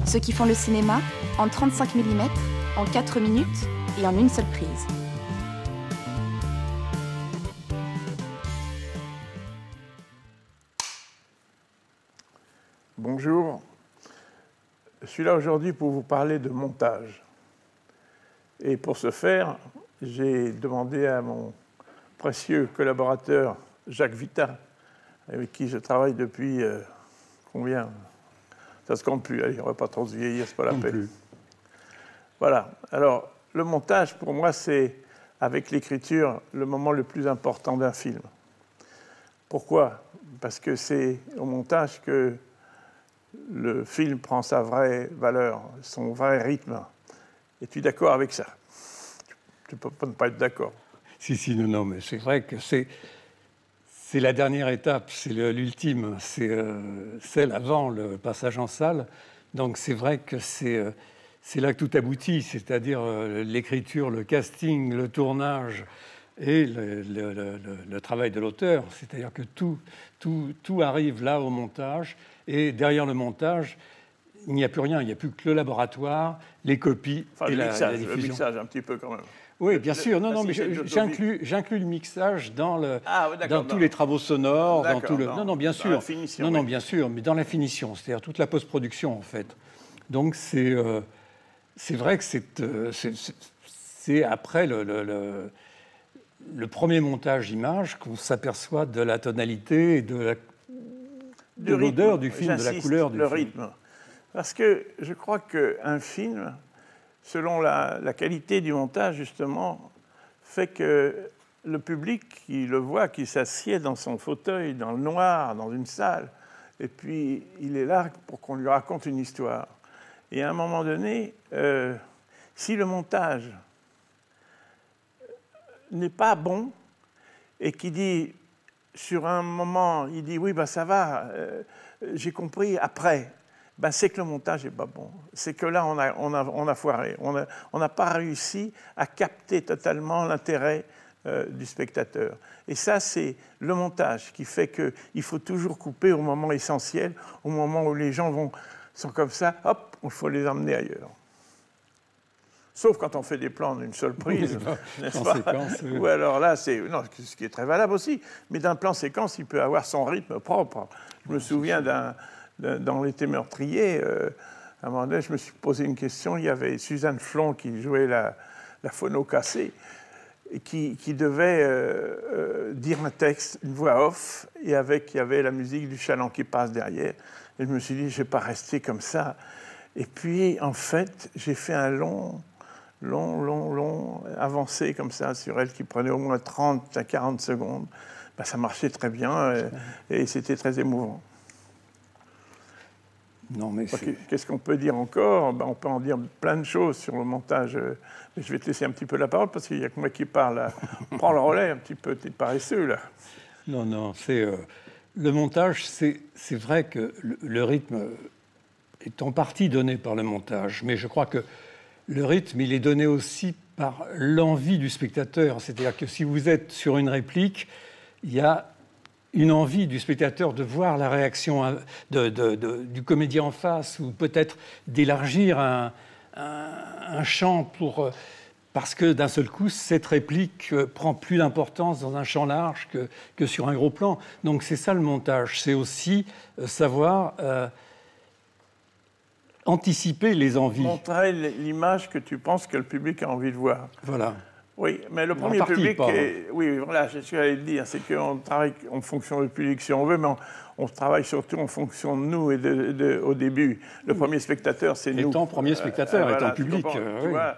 Ceux qui font le cinéma en 35 mm, en 4 minutes et en une seule prise. Bonjour, je suis là aujourd'hui pour vous parler de montage. Et pour ce faire, j'ai demandé à mon précieux collaborateur Jacques Vita, avec qui je travaille depuis combien? Ça se compte plus, allez, on ne va pas trop se vieillir, c'est pas la peine. Voilà, alors le montage pour moi c'est, avec l'écriture, le moment le plus important d'un film. Pourquoi? Parce que c'est au montage que le film prend sa vraie valeur, son vrai rythme. Es-tu d'accord avec ça? Tu ne peux pas ne pas être d'accord. Si, non, mais c'est vrai que c'est la dernière étape, c'est l'ultime, c'est celle avant le passage en salle. Donc c'est vrai que c'est là que tout aboutit, c'est-à-dire l'écriture, le casting, le tournage et le travail de l'auteur. C'est-à-dire que tout arrive là au montage. Et derrière le montage, il n'y a plus rien, il n'y a plus que le laboratoire, les copies et la diffusion. Le mixage un petit peu quand même. Oui, bien sûr. Non, mais j'inclus le mixage dans tous les travaux sonores, dans tout le. Non, bien sûr. La finition, non, bien sûr, mais dans la finition, c'est-à-dire toute la post-production en fait. Donc c'est vrai que c'est après le premier montage image qu'on s'aperçoit de la tonalité et de l'odeur du film, de la couleur du film. Le rythme. Parce que je crois qu'un film, selon la qualité du montage, justement, fait que le public qui le voit, qui s'assied dans son fauteuil, dans le noir, dans une salle, et puis il est là pour qu'on lui raconte une histoire. Et à un moment donné, si le montage n'est pas bon, et qui dit, sur un moment, il dit « oui, ben ça va, j'ai compris après », ben, c'est que le montage n'est pas bon. C'est que là, on a foiré. On n'a pas réussi à capter totalement l'intérêt du spectateur. Et ça, c'est le montage qui fait qu'il faut toujours couper au moment essentiel, au moment où les gens sont comme ça, hop, il faut les emmener ailleurs. Sauf quand on fait des plans d'une seule prise, n'est-ce pas? Ou alors là, ce qui est très valable aussi. Mais d'un plan séquence, il peut avoir son rythme propre. Je me souviens dans L'été meurtrier, à un moment donné, je me suis posé une question. Il y avait Suzanne Flon qui jouait la phono cassée et qui devait dire un texte, une voix off, et il y avait la musique du chaland qui passe derrière. Et je me suis dit, je ne vais pas rester comme ça. Et puis, en fait, j'ai fait un long avancé comme ça sur elle qui prenait au moins 30 à 40 secondes. Ben, ça marchait très bien et c'était très émouvant. Non, mais qu'est-ce qu'on peut dire encore? Ben, on peut en dire plein de choses sur le montage. Mais je vais te laisser un petit peu la parole parce qu'il n'y a que moi qui parle. Prends le relais un petit peu, t'es paresseux là. Non, c'est le montage, c'est vrai que le rythme est en partie donné par le montage, mais je crois que le rythme, il est donné aussi par l'envie du spectateur. C'est-à-dire que si vous êtes sur une réplique, il y a une envie du spectateur de voir la réaction du comédien en face, ou peut-être d'élargir un champ parce que d'un seul coup, cette réplique prend plus d'importance dans un champ large que sur un gros plan. Donc c'est ça le montage, c'est aussi savoir anticiper les envies. Montrer l'image que tu penses que le public a envie de voir. Voilà. Oui, mais le premier public, oui, voilà, c'est ce que j'allais le dire, c'est qu'on travaille en fonction du public si on veut, mais on travaille surtout en fonction de nous et au début. Le premier spectateur, c'est nous. Étant premier spectateur, étant public. Tu vois,